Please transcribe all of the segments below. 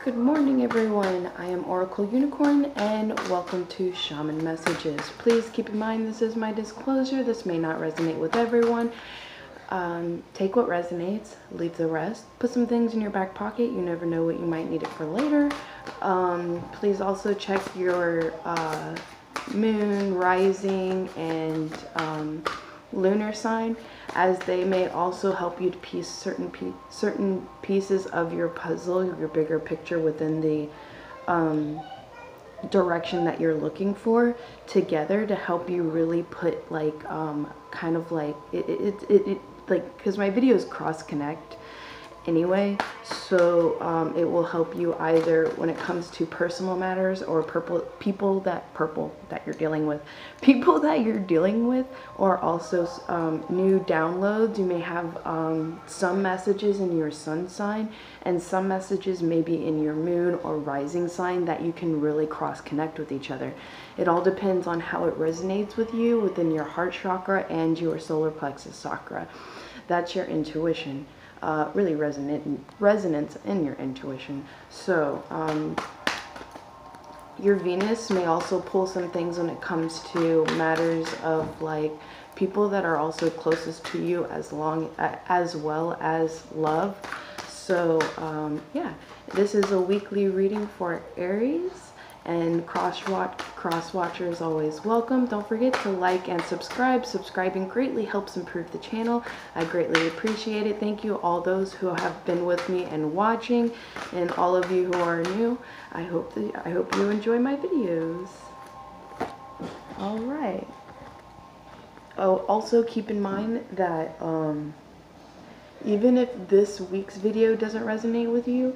Good morning, everyone. I am Oracle Unicorn, and welcome to Shaman Messages. Please keep in mind this is my disclosure. This may not resonate with everyone. Take what resonates, leave the rest. Put some things in your back pocket. You never know what you might need it for later. Please also check your moon, rising, and lunar sign, as they may also help you to piece certain pieces of your puzzle, your bigger picture within the direction that you're looking for together, to help you really put like kind of like it like, because my videos cross connect anyway, so it will help you either when it comes to personal matters or people that you're dealing with, or also new downloads. You may have some messages in your sun sign and some messages maybe in your moon or rising sign that you can really cross connect with each other. It all depends on how it resonates with you within your heart chakra and your solar plexus chakra. That's your intuition. Really resonance in your intuition. So your Venus may also pull some things when it comes to matters of like people that are also closest to you, as well as love. So yeah, this is a weekly reading for Aries, and cross watchers always welcome. Don't forget to like and subscribe. Subscribing greatly helps improve the channel. I greatly appreciate it. Thank you all those who have been with me and watching, and all of you who are new. I hope you enjoy my videos. All right. Oh, also keep in mind that even if this week's video doesn't resonate with you,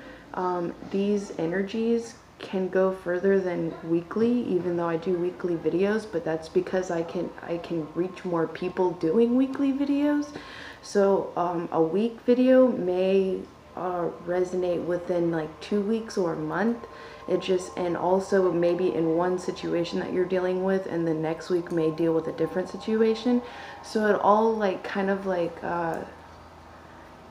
these energies can go further than weekly, even though I do weekly videos, but that's because I can reach more people doing weekly videos. So a week video may resonate within like 2 weeks or a month. And also maybe in one situation that you're dealing with, and the next week may deal with a different situation. So it all like kind of like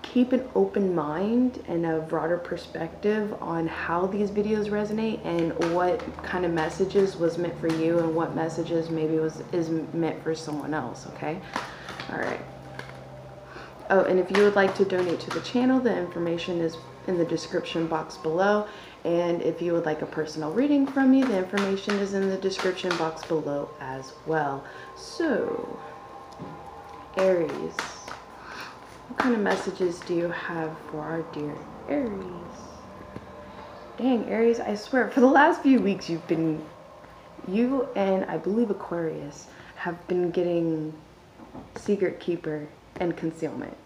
keep an open mind and a broader perspective on how these videos resonate and what kind of messages was meant for you and what messages maybe is meant for someone else. Okay. All right. Oh, and if you would like to donate to the channel, the information is in the description box below. And if you would like a personal reading from me, the information is in the description box below as well. So, Aries, what kind of messages do you have for our dear Aries? Dang, Aries, I swear, for the last few weeks you and I believe Aquarius have been getting Secret Keeper and Concealment.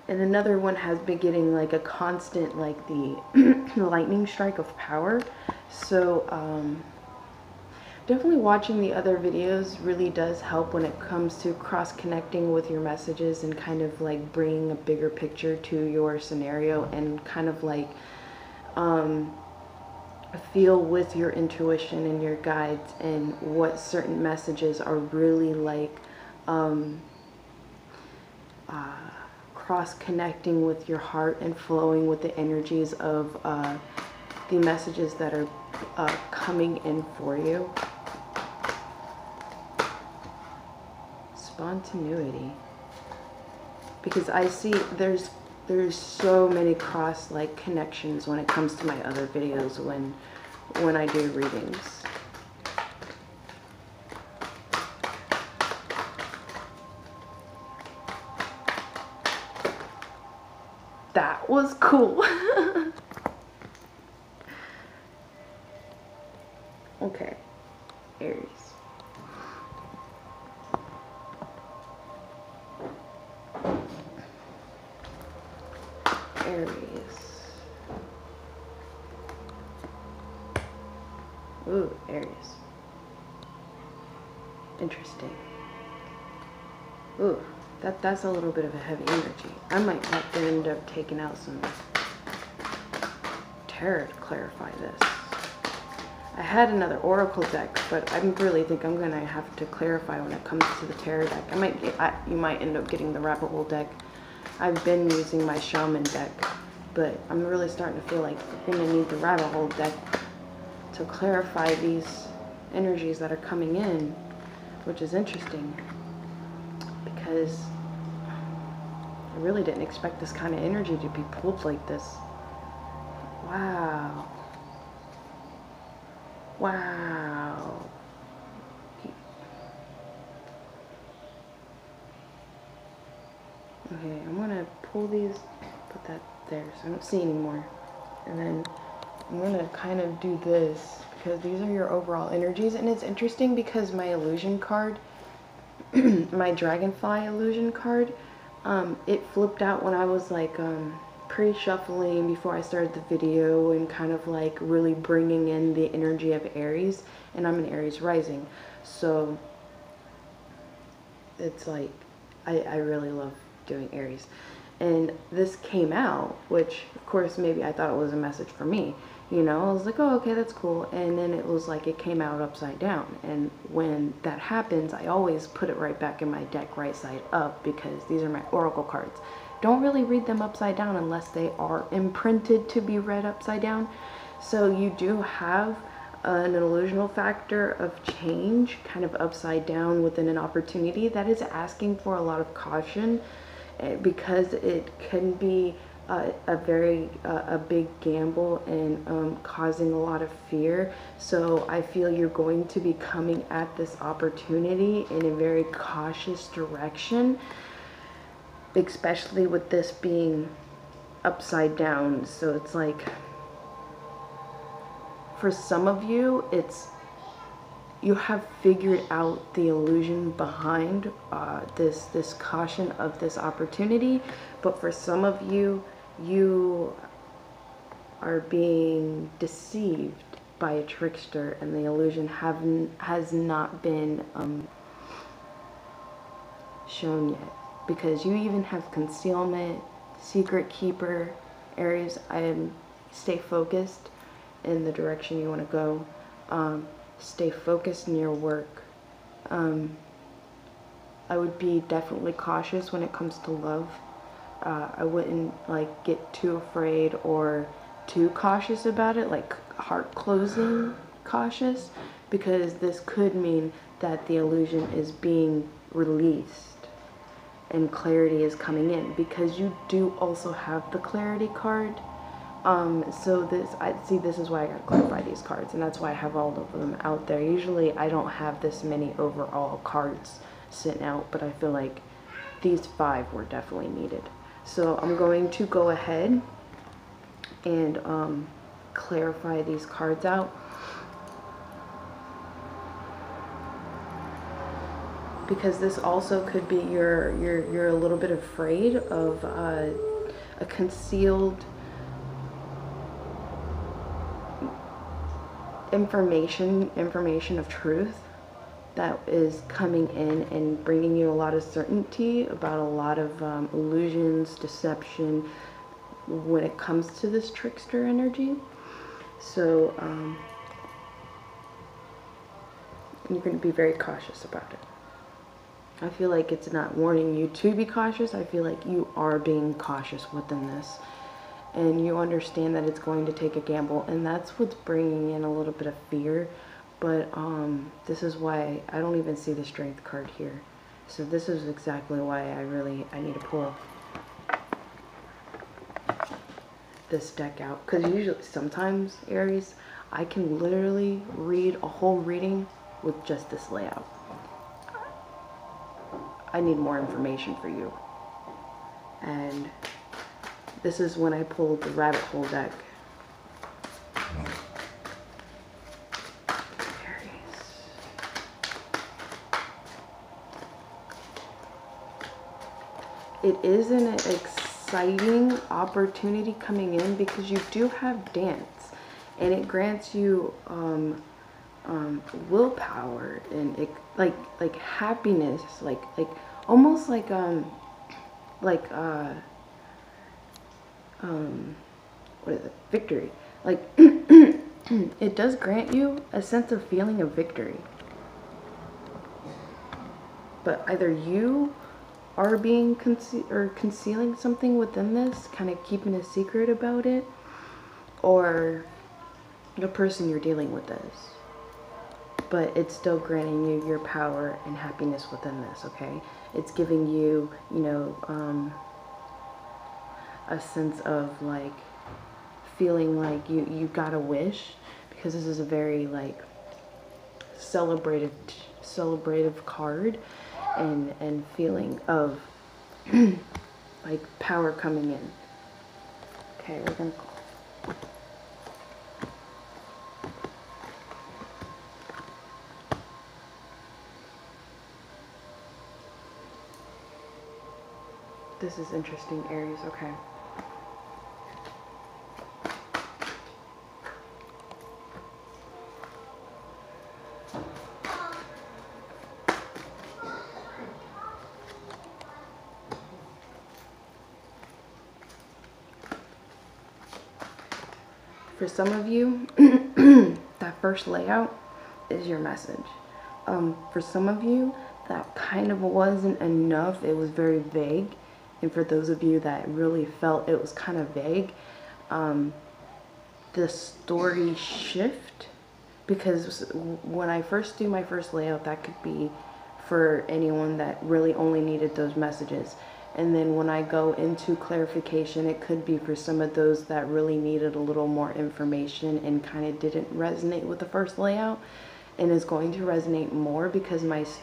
And another one has been getting like a constant, like the lightning strike of power. So, definitely watching the other videos really does help when it comes to cross-connecting with your messages and kind of like bringing a bigger picture to your scenario, and kind of like feel with your intuition and your guides and what certain messages are really like cross-connecting with your heart and flowing with the energies of the messages that are coming in for you. Spontaneity, because I see there's so many cross like connections when it comes to my other videos when I do readings. That was cool. Okay, Aries. Ooh, Aries. Interesting. Ooh, that's a little bit of a heavy energy. I might have to end up taking out some tarot to clarify this. I had another oracle deck, but I really think I'm gonna have to clarify when it comes to the tarot deck. You might end up getting the rabbit hole deck. I've been using my shaman deck but I'm really starting to feel like I'm gonna need the rabbit hole deck to clarify these energies that are coming in, which is interesting because I really didn't expect this kind of energy to be pulled like this. Wow. Wow. Okay, I'm gonna pull these, put that there so I don't see anymore. And then I'm gonna kind of do this because these are your overall energies. And it's interesting because my illusion card, my dragonfly illusion card, it flipped out when I was like pre-shuffling before I started the video and kind of like really bringing in the energy of Aries. And I'm an Aries rising, so it's like I really love doing Aries. And this came out, which of course maybe I thought it was a message for me, you know. I was like, oh, okay, that's cool. And then it was like it came out upside down, and when that happens I always put it right back in my deck right side up because these are my oracle cards. Don't really read them upside down unless they are imprinted to be read upside down. So you do have an illusional factor of change kind of upside down within an opportunity that is asking for a lot of caution, because it can be a very big gamble and causing a lot of fear. So I feel you're going to be coming at this opportunity in a very cautious direction, especially with this being upside down. So it's like, for some of you, it's you have figured out the illusion behind this caution of this opportunity, but for some of you, you are being deceived by a trickster, and the illusion has not been shown yet, because you even have concealment, secret keeper, Aries. Stay focused in the direction you want to go. Stay focused in your work. I would be definitely cautious when it comes to love. I wouldn't like get too afraid or too cautious about it, like heart closing cautious, because this could mean that the illusion is being released and clarity is coming in, because you do also have the clarity card. So this is why I gotta clarify these cards, and that's why I have all of them out there. Usually I don't have this many overall cards sitting out, but I feel like these 5 were definitely needed. So I'm going to go ahead and clarify these cards out, because this also could be you're a little bit afraid of a concealed information of truth that is coming in and bringing you a lot of certainty about a lot of illusions, deception when it comes to this trickster energy. So you're going to be very cautious about it. I feel like it's not warning you to be cautious. I feel like you are being cautious within this, and you understand that it's going to take a gamble, and that's what's bringing in a little bit of fear. But this is why I don't even see the strength card here. So this is exactly why I need to pull this deck out, because usually sometimes, Aries, I can literally read a whole reading with just this layout. I need more information for you, and this is when I pulled the rabbit hole deck. It is an exciting opportunity coming in because you do have dance, and it grants you willpower and like happiness, like almost like what is it? Victory. Like it does grant you a sense of feeling of victory. But either you are being concealing something within this, kind of keeping a secret about it, or the person you're dealing with is. But it's still granting you your power and happiness within this, okay? It's giving you, you know, a sense of like feeling like you got a wish, because this is a very like celebrative card, and feeling of like power coming in. Okay, we're gonna this is interesting, Aries, okay. For some of you, that first layout is your message. For some of you, that kind of wasn't enough. It was very vague. And for those of you that really felt it was kind of vague, the story shift, because when I first do my first layout, that could be for anyone that really only needed those messages. And then when I go into clarification, it could be for some of those that really needed a little more information and kind of didn't resonate with the first layout, and is going to resonate more because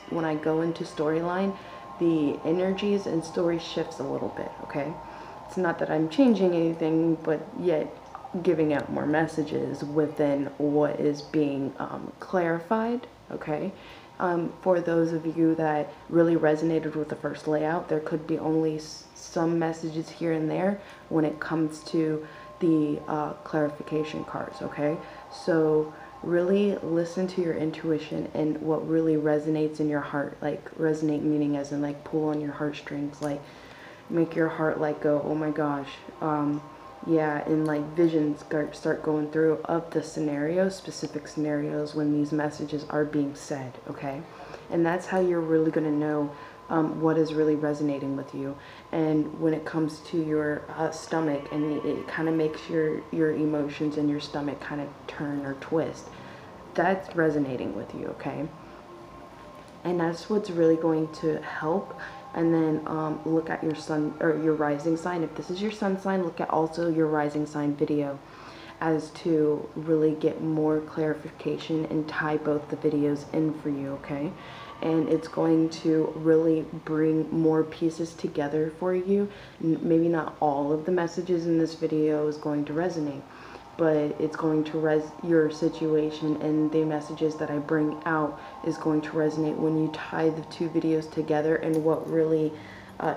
when I go into storyline, the energies and story shifts a little bit, okay? It's not that I'm changing anything, but yet giving out more messages within what is being clarified, okay? For those of you that really resonated with the first layout, there could be only some messages here and there when it comes to the clarification cards, okay? So really listen to your intuition and what really resonates in your heart. Like resonate meaning as in like pull on your heartstrings, like make your heart like go, oh my gosh, yeah, and like visions start going through of the scenarios, specific scenarios when these messages are being said, okay? And that's how you're really going to know what is really resonating with you. And when it comes to your stomach, and it kind of makes your emotions in your stomach kind of turn or twist, that's resonating with you, okay? And that's what's really going to help. And then look at your sun or your rising sign. If this is your sun sign, look at also your rising sign video, as to really get more clarification and tie both the videos in for you, okay? And it's going to really bring more pieces together for you. Maybe not all of the messages in this video is going to resonate, but it's going to your situation, and the messages that I bring out is going to resonate when you tie the two videos together, and what really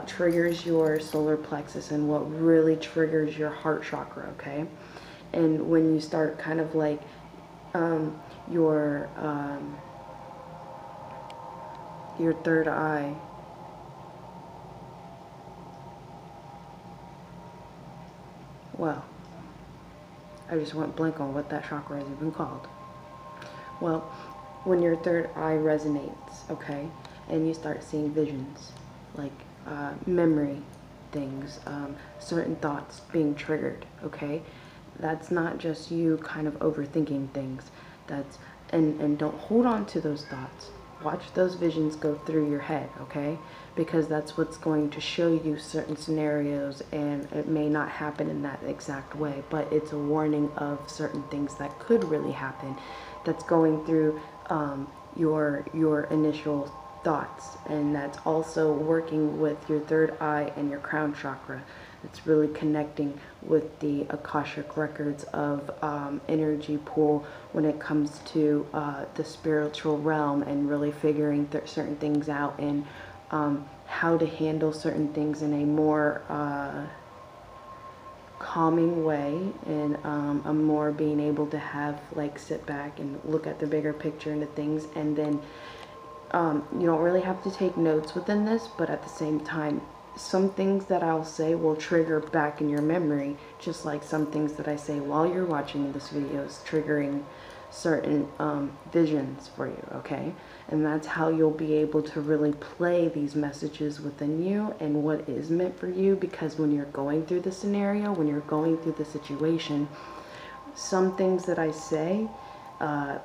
triggers your solar plexus and what really triggers your heart chakra, okay? And when you start kind of like your third eye, well, I just went blank on what that chakra is even called. Well, when your third eye resonates, okay, and you start seeing visions, like memory things, certain thoughts being triggered, okay, that's not just you kind of overthinking things. That's and don't hold on to those thoughts. Watch those visions go through your head, okay? Because that's what's going to show you certain scenarios, and it may not happen in that exact way, but it's a warning of certain things that could really happen, that's going through your initial thoughts. And that's also working with your third eye and your crown chakra. It's really connecting with the Akashic records of energy pool when it comes to the spiritual realm, and really figuring certain things out, and how to handle certain things in a more calming way, and a more being able to have like sit back and look at the bigger picture into things. And then you don't really have to take notes within this, but at the same time, some things that I'll say will trigger back in your memory, just like some things that I say while you're watching this video is triggering certain visions for you, okay? And that's how you'll be able to really play these messages within you and what is meant for you, because when you're going through the scenario, when you're going through the situation, some things that I say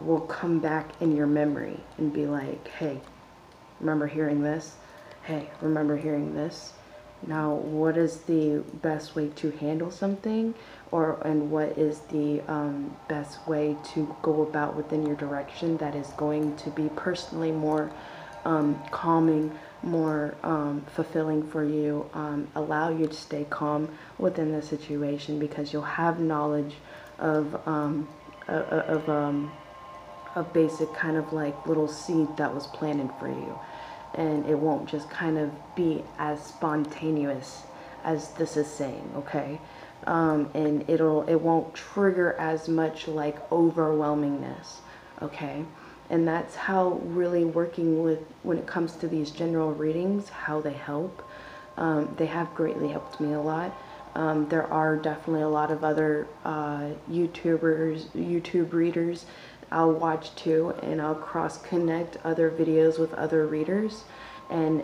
will come back in your memory and be like, hey, remember hearing this? Hey, remember hearing this? Now, what is the best way to handle something, and what is the best way to go about within your direction that is going to be personally more calming, more fulfilling for you, allow you to stay calm within the situation, because you'll have knowledge of a basic kind of like little seed that was planted for you. And it won't just kind of be as spontaneous as this is saying, okay? And it won't trigger as much like overwhelmingness, okay? And that's how really working with, when it comes to these general readings, how they help. They have greatly helped me a lot. There are definitely a lot of other YouTube readers I'll watch too, and I'll cross-connect other videos with other readers, and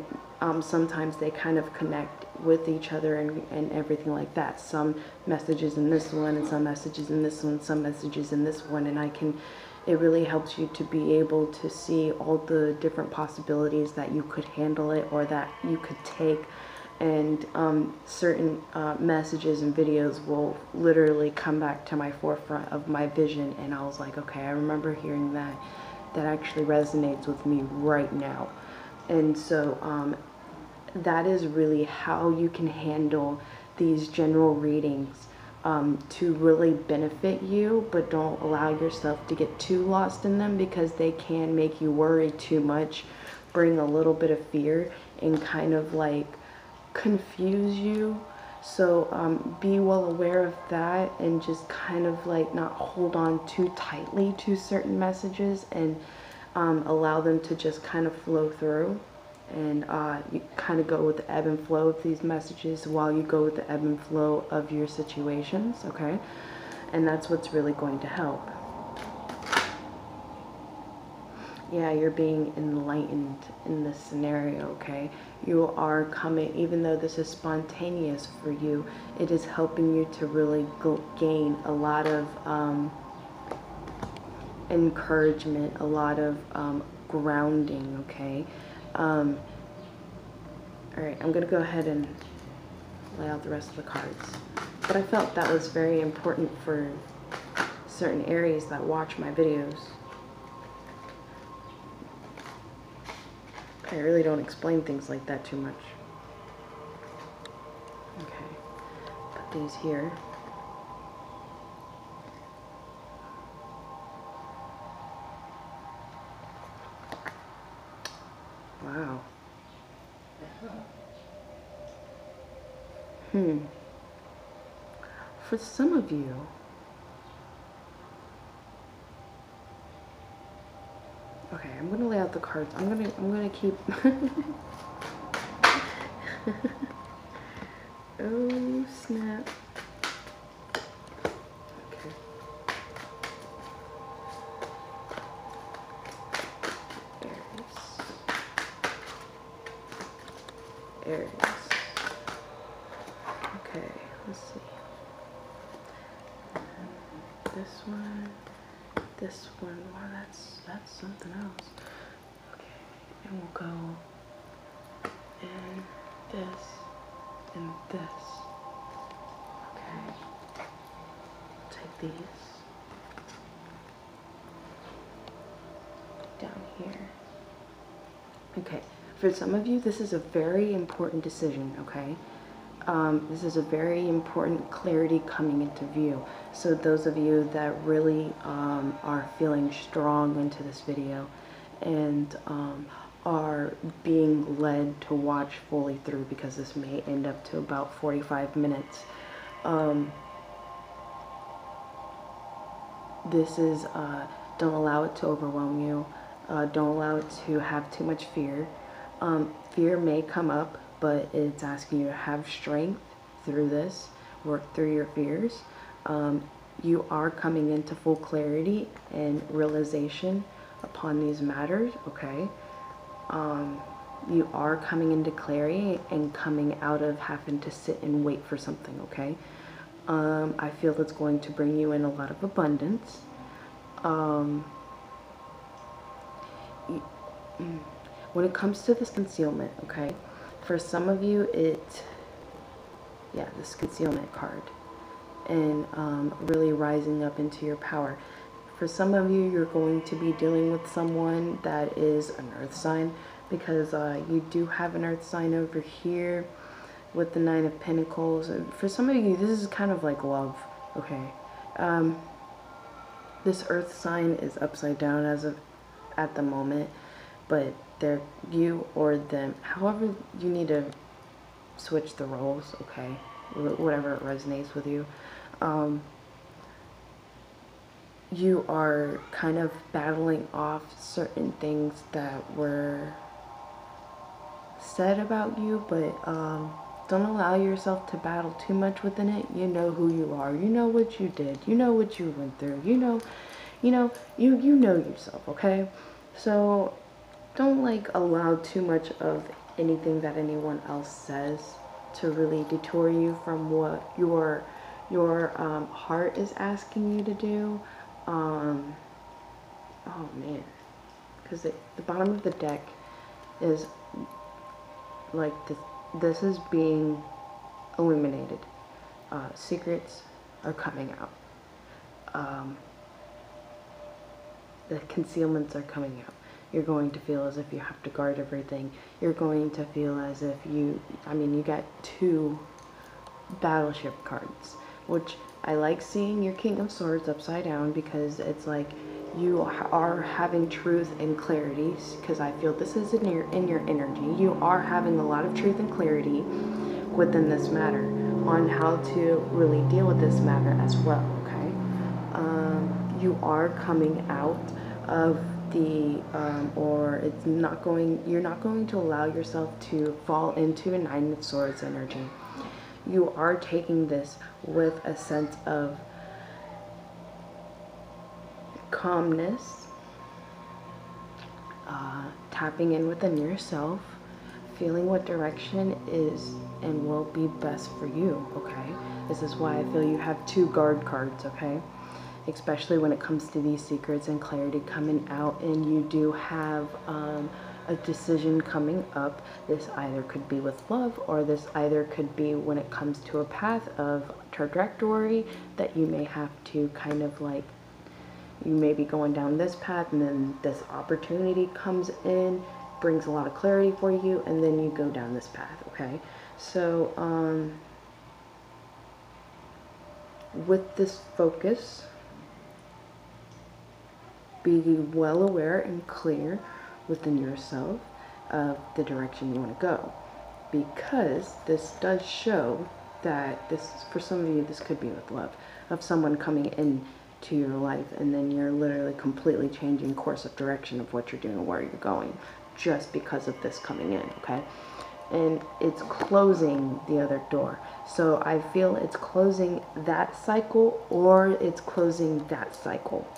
sometimes they kind of connect with each other and everything like that. Some messages in this one, and some messages in this one, some messages in this one, and it really helps you to be able to see all the different possibilities that you could handle it, or that you could take. And certain messages and videos will literally come back to my forefront of my vision, and I was like, okay, I remember hearing that. That actually resonates with me right now. And so that is really how you can handle these general readings to really benefit you, but don't allow yourself to get too lost in them, because they can make you worry too much, bring a little bit of fear, and kind of like confuse you. So be well aware of that, and just kind of like not hold on too tightly to certain messages, and allow them to just kind of flow through. And you kind of go with the ebb and flow of these messages while you go with the ebb and flow of your situations, okay? And that's what's really going to help. Yeah, you're being enlightened in this scenario, okay? You are coming, even though this is spontaneous for you, it is helping you to really gain a lot of encouragement, a lot of grounding, okay? All right, I'm gonna go ahead and lay out the rest of the cards. But I felt that was very important for certain areas that watch my videos. I really don't explain things like that too much. Okay, put these here. Wow. For some of you, okay, I'm gonna lay out the cards. I'm gonna keep. Oh snap. Okay. Aries. Okay, let's see. This one. Wow, that's something else. Okay, and we'll go in this and this. Okay, take these down here. Okay, for some of you, this is a very important decision, okay? This is a very important clarity coming into view. So those of you that really are feeling strong into this video and are being led to watch fully through, because this may end up to about 45 minutes. This is, don't allow it to overwhelm you. Don't allow it to have too much fear. Fear may come up, but it's asking you to have strength through this, work through your fears, you are coming into full clarity and realization upon these matters, okay? You are coming into clarity and coming out of having to sit and wait for something, okay? I feel it's going to bring you in a lot of abundance. When it comes to this concealment, okay, for some of you, this concealment card, and really rising up into your power. For some of you, you're going to be dealing with someone that is an earth sign, because you do have an earth sign over here with the Nine of Pentacles. And for some of you, this is kind of like love, okay? This earth sign is upside down at the moment, but they're you or them. However, you need to switch the roles, okay? Whatever resonates with you. You are kind of battling off certain things that were said about you, but don't allow yourself to battle too much within it. You know who you are. You know what you did. You know what you went through. You know yourself, okay? So don't like allow too much of anything that anyone else says to really detour you from what your heart is asking you to do. Oh man, because the bottom of the deck is like this is being illuminated. Secrets are coming out. The concealments are coming out. You're going to feel as if you have to guard everything. You're going to feel as if you got 2 battleship cards, which I like seeing your King of Swords upside down, because it's like you are having truth and clarity, because I feel this is in your energy. You are having a lot of truth and clarity within this matter on how to really deal with this matter as well, okay? You are coming out of the you're not going to allow yourself to fall into a Nine of Swords energy. You are taking this with a sense of calmness, tapping in within yourself, feeling what direction is and will be best for you, okay? This is why I feel you have 2 guard cards, okay? Especially when it comes to these secrets and clarity coming out, and you do have a decision coming up. This either could be with love, or this either could be when it comes to a path of trajectory that you may have to kind of like, you may be going down this path and then this opportunity comes in, brings a lot of clarity for you, and then you go down this path, okay? So with this focus, be well aware and clear within yourself of the direction you want to go, because this does show that this, for some of you, this could be with love, of someone coming in to your life, and then you're literally completely changing course of direction of what you're doing, where you're going, just because of this coming in, okay? And it's closing the other door. So I feel it's closing that cycle, or it's closing that cycle.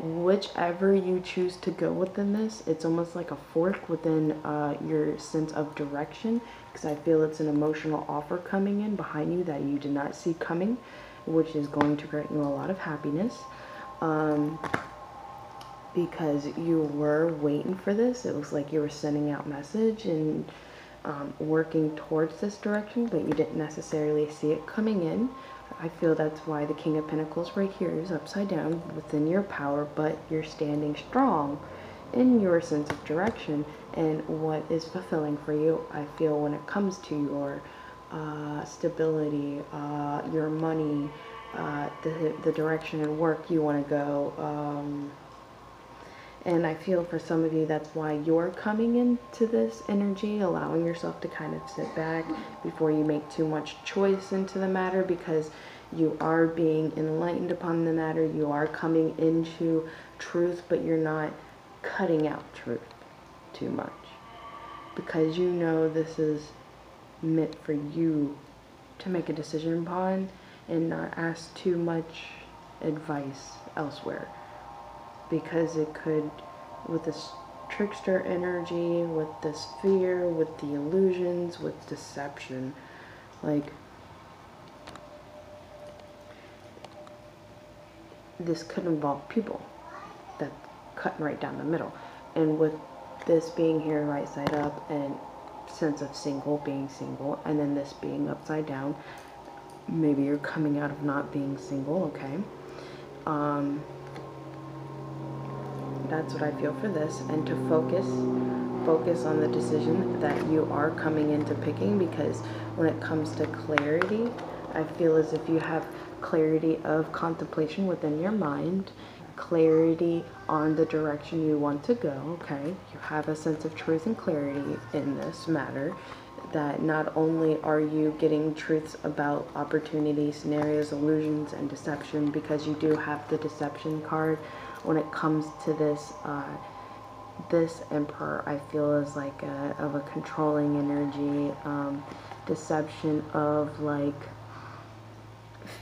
Whichever you choose to go within this, it's almost like a fork within your sense of direction, because I feel it's an emotional offer coming in behind you that you did not see coming, which is going to grant you a lot of happiness, because you were waiting for this. It was like you were sending out message and working towards this direction, but you didn't necessarily see it coming in. I feel that's why the King of Pentacles right here is upside down within your power, but you're standing strong in your sense of direction and what is fulfilling for you. I feel when it comes to your stability, your money, the direction and work you want to go, and I feel for some of you, that's why you're coming into this energy, allowing yourself to kind of sit back before you make too much choice into the matter, because you are being enlightened upon the matter. You are coming into truth, but you're not cutting out truth too much, because you know this is meant for you to make a decision upon and not ask too much advice elsewhere, because it could, with this trickster energy, with this fear, with the illusions, with deception, like, this could involve people that cut right down the middle. And with this being here right side up, and sense of single, being single, and then this being upside down, maybe you're coming out of not being single, okay? That's what I feel for this. And to focus on the decision that you are coming into picking, because when it comes to clarity, I feel as if you have clarity of contemplation within your mind, clarity on the direction you want to go, okay? You have a sense of truth and clarity in this matter, that not only are you getting truths about opportunity, scenarios, illusions, and deception, because you do have the deception card. When it comes to this, this Emperor, I feel is like of a controlling energy, deception of like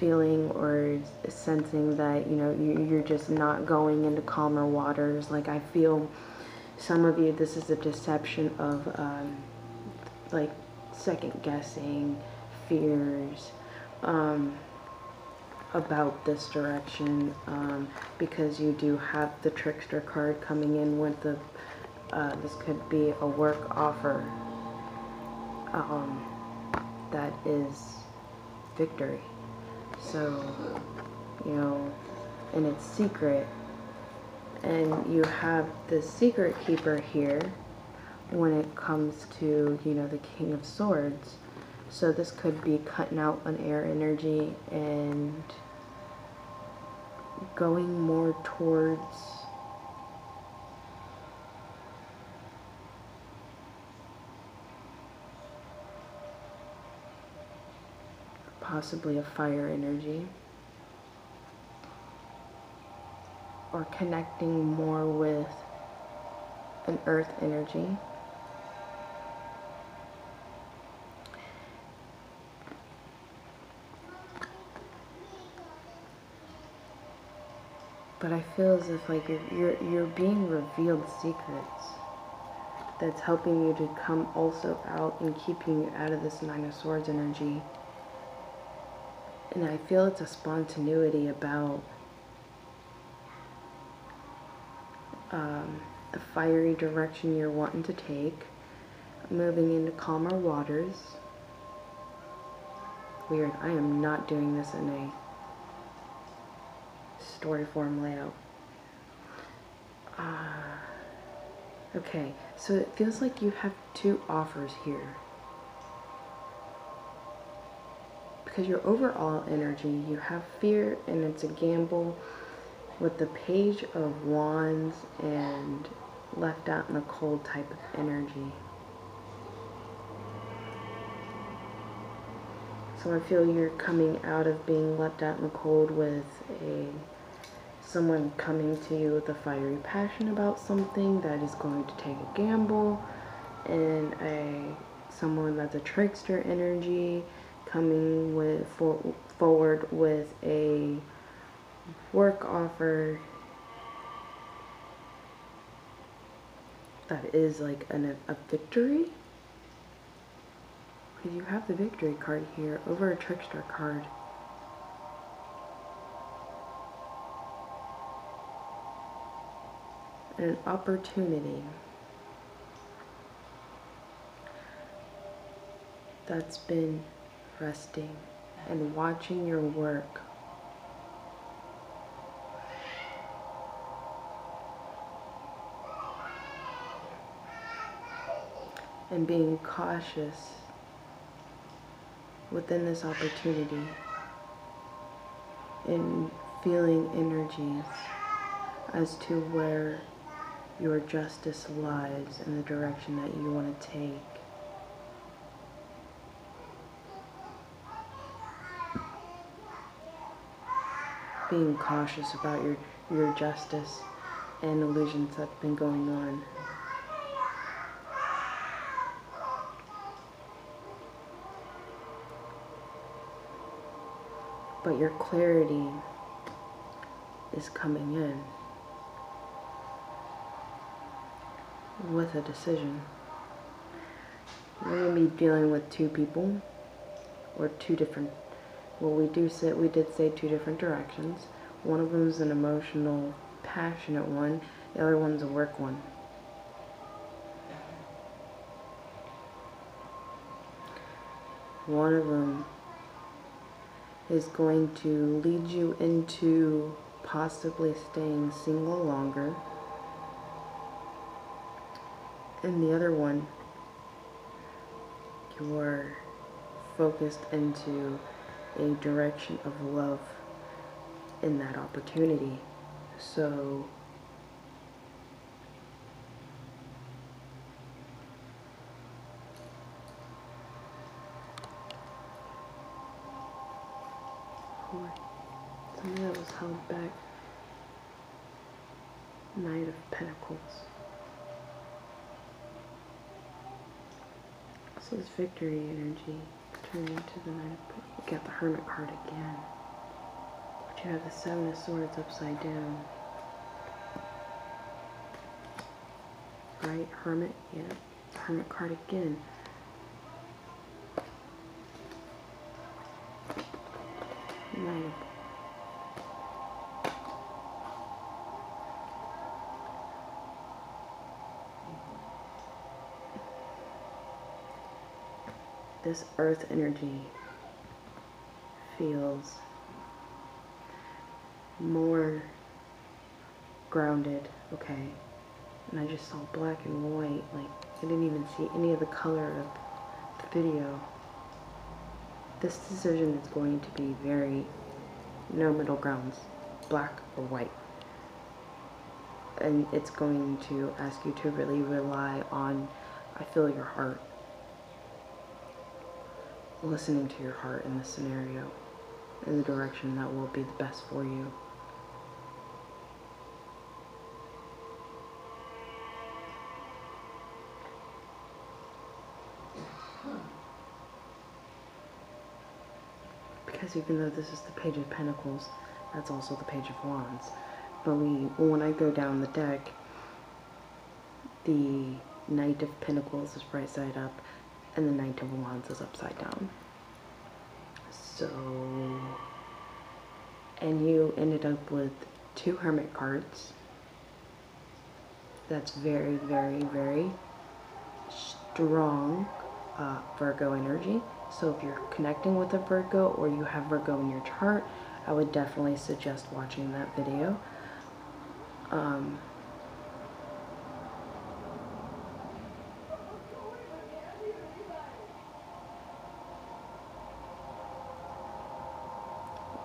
feeling or sensing that, you know, you're just not going into calmer waters. Like, I feel some of you, this is a deception of like second guessing, fears about this direction, because you do have the trickster card coming in with the this could be a work offer that is victory. So, you know, and it's secret, and you have the secret keeper here when it comes to, you know, the King of Swords. So this could be cutting out an air energy and going more towards possibly a fire energy, or connecting more with an earth energy. But I feel as if like you're being revealed secrets that's helping you to come also out and keeping you out of this Nine of Swords energy. And I feel it's a spontaneity about a fiery direction you're wanting to take, moving into calmer waters. Weird, I am not doing this in a story form layout. Okay, so it feels like you have two offers here. Because your overall energy, you have fear and it's a gamble, with the Page of Wands and left out in the cold type of energy. So I feel you're coming out of being left out in the cold with someone coming to you with a fiery passion about something that is going to take a gamble, and someone that's a trickster energy coming with forward with a work offer that is like a victory. Because you have the victory card here over a trickster card. And an opportunity that's been resting and watching your work. And being cautious within this opportunity and feeling energies as to where your justice lies in the direction that you want to take. Being cautious about your justice and illusions that's been going on. But your clarity is coming in with a decision. We're going to be dealing with two people, or two different, well, we did say two different directions. One of them is an emotional, passionate one. The other one's a work one. One of them is going to lead you into possibly staying single longer. And the other one, you're focused into a direction of love in that opportunity. So something that was held back. Knight of Pentacles. So this victory energy turned into the Knight of Pentacles. You got the Hermit card again. But you have the Seven of Swords upside down. Right? Hermit? Yeah. The Hermit card again. Knight of this earth energy feels more grounded, okay? And I just saw black and white, like I didn't even see any of the color of the video. This decision is going to be very no middle grounds, black or white. And it's going to ask you to really rely on, I feel your heart. Listening to your heart in this scenario, in the direction that will be the best for you. Because even though this is the Page of Pentacles, that's also the Page of Wands. But when I go down the deck, the Knight of Pentacles is right side up, and the Knight of Wands is upside down. So, and you ended up with two Hermit cards. That's very, very, very strong Virgo energy. So if you're connecting with a Virgo or you have Virgo in your chart, I would definitely suggest watching that video.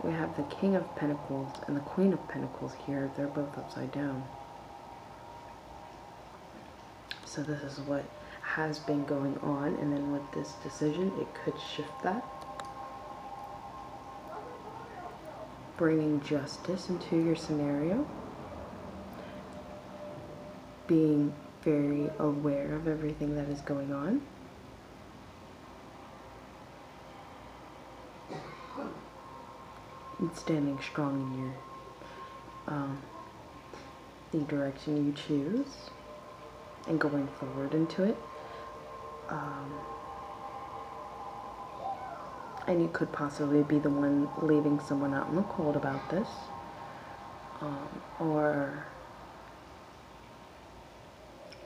We have the King of Pentacles and the Queen of Pentacles here. They're both upside down. So this is what has been going on, and then with this decision, it could shift that. Bringing justice into your scenario. Being very aware of everything that is going on. And standing strong in your the direction you choose and going forward into it. And you could possibly be the one leaving someone out in the cold about this, or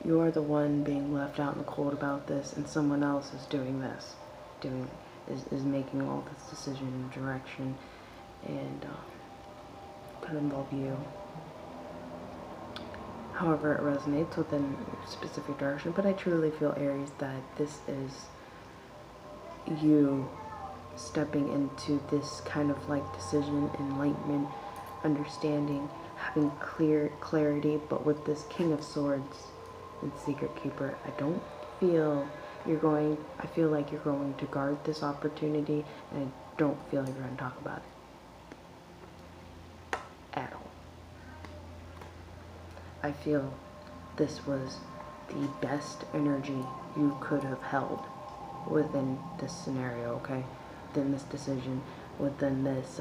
you're the one being left out in the cold about this and someone else is doing this, is making all this decision and direction, and could involve you. However it resonates within a specific direction, but I truly feel, Aries, that this is you stepping into this kind of like decision, enlightenment, understanding, having clarity. But with this King of Swords and Secret Keeper, I don't feel you're going, I feel like you're going to guard this opportunity, and I don't feel like you're going to talk about it at all. I feel this was the best energy you could have held within this scenario, okay? Within this decision, within this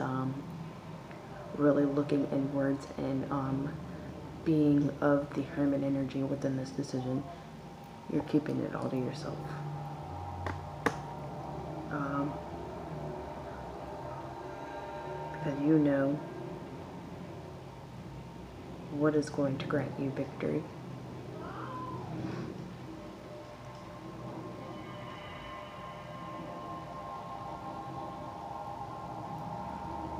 really looking inwards and being of the Hermit energy within this decision. You're keeping it all to yourself. Because you know what is going to grant you victory.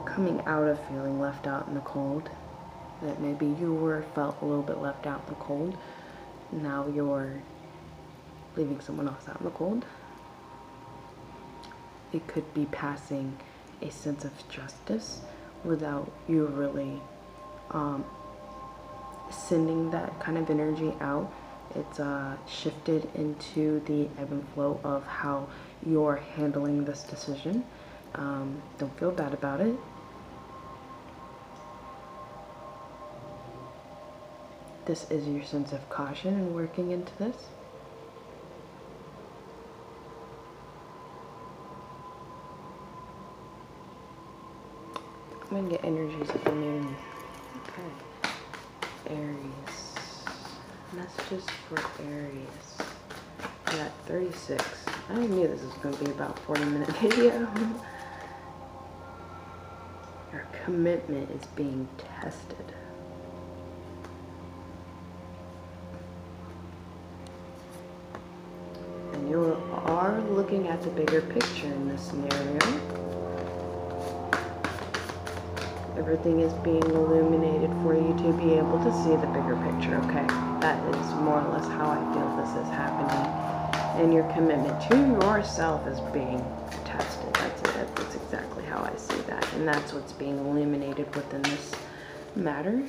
Coming out of feeling left out in the cold, that maybe you felt a little bit left out in the cold, now you're leaving someone else out in the cold. It could be passing a sense of justice without you really sending that kind of energy out. It's shifted into the ebb and flow of how you're handling this decision. Don't feel bad about it. This is your sense of caution in working into this. I'm going to get energies of the moon. Okay. Aries. Messages for Aries. We're at 36. I knew this was going to be about a 40-minute video. Your commitment is being tested. And you are looking at the bigger picture in this scenario. Everything is being illuminated for you to be able to see the bigger picture, okay? That is more or less how I feel this is happening. And your commitment to yourself is being tested. That's it. That's exactly how I see that. And that's what's being illuminated within this matter,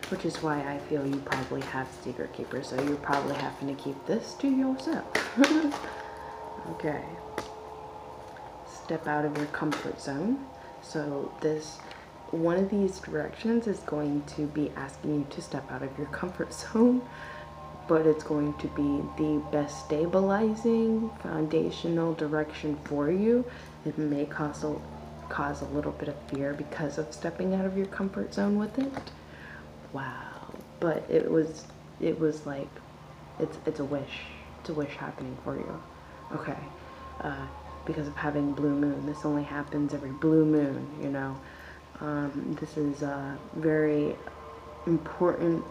which is why I feel you probably have secret keepers. So you're probably having to keep this to yourself. Okay. Step out of your comfort zone. So one of these directions is going to be asking you to step out of your comfort zone, but it's going to be the best stabilizing foundational direction for you. It may cause a little bit of fear because of stepping out of your comfort zone with it. Wow. But it was like, it's a wish. It's a wish happening for you. Okay. Because of having blue moon. This only happens every blue moon, you know. This is a very important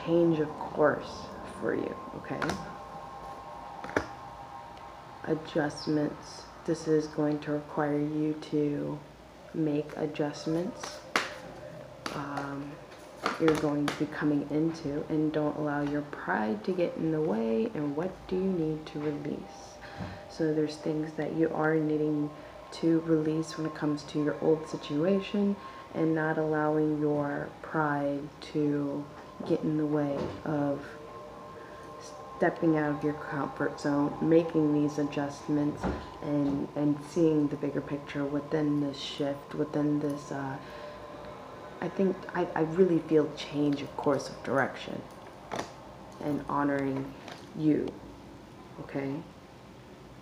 change of course for you, okay? Adjustments. This is going to require you to make adjustments. You're going to be coming into, and don't allow your pride to get in the way. And what do you need to release? So there's things that you are needing to release when it comes to your old situation, and not allowing your pride to get in the way of stepping out of your comfort zone, making these adjustments, and seeing the bigger picture within this shift, within this I really feel change of course of direction and honoring you, okay?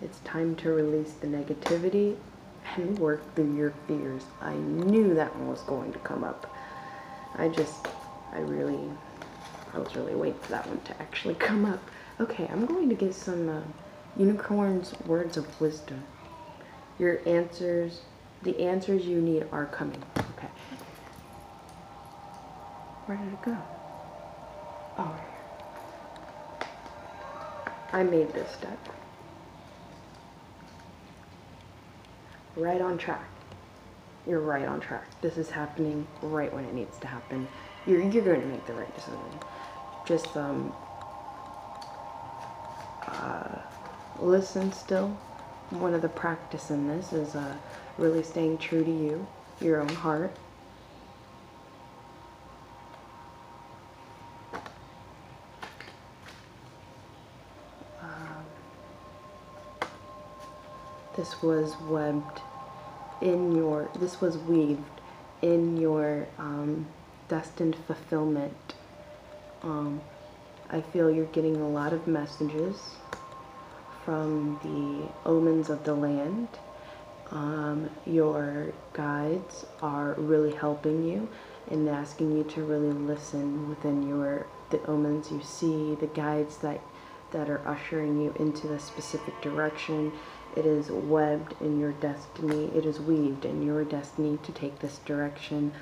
It's time to release the negativity and work through your fears. I knew that one was going to come up. I was really waiting for that one to actually come up. Okay, I'm going to get some unicorn's words of wisdom. Your answers, the answers you need are coming. Okay. Where did it go? Oh, here. I made this deck. Right on track. You're right on track. This is happening right when it needs to happen. You're going to make the right decision. Just listen still. One of the practice in this is really staying true to you, your own heart. This was weaved in your destined fulfillment. I feel you're getting a lot of messages from the omens of the land. Your guides are really helping you and asking you to really listen within the omens you see, the guides that are ushering you into the specific direction. It is webbed in your destiny. It is weaved in your destiny to take this direction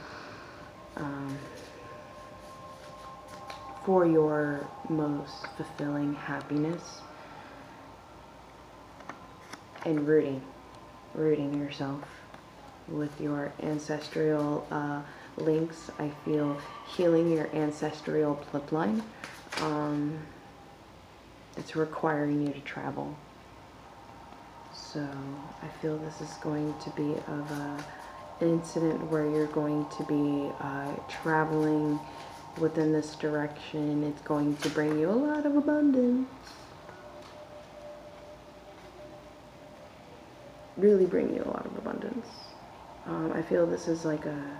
for your most fulfilling happiness, and rooting yourself with your ancestral links. I feel healing your ancestral bloodline. It's requiring you to travel. So I feel this is going to be of an incident where you're going to be traveling within this direction. It's going to bring you a lot of abundance. Really bring you a lot of abundance. I feel this is like a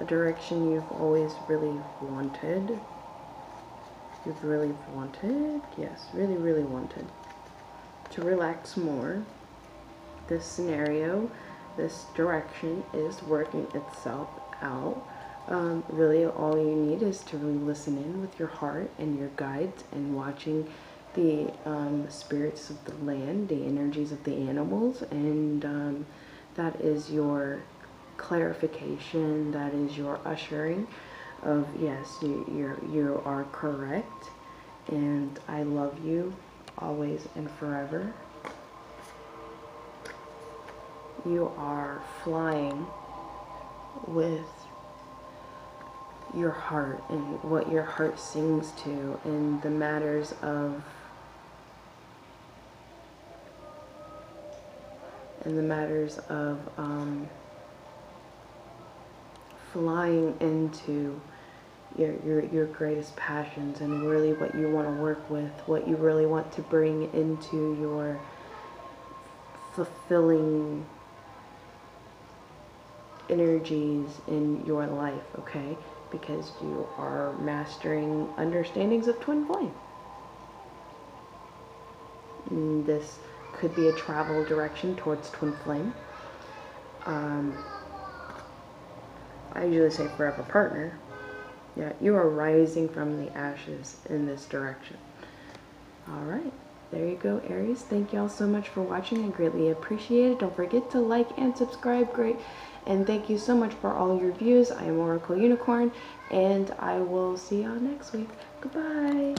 direction you've always really wanted. You've really wanted, yes, really wanted to relax more. This scenario, this direction is working itself out. Really all you need is to really listen in with your heart and your guides, and watching the spirits of the land, the energies of the animals, and that is your clarification, that is your ushering of, yes, you are correct, and I love you always and forever. You are flying with your heart and what your heart sings to, in the matters of flying into your greatest passions, and really what you want to work with, what you really want to bring into your fulfilling energies in your life, okay? Because you are mastering understandings of twin flame. And this could be a travel direction towards twin flame. I usually say forever partner. Yeah, you are rising from the ashes in this direction. All right, there you go, Aries. Thank y'all so much for watching. I greatly appreciate it. Don't forget to like and subscribe. Great. And thank you so much for all your views. I am Oracle Unicorn, and I will see y'all next week. Goodbye.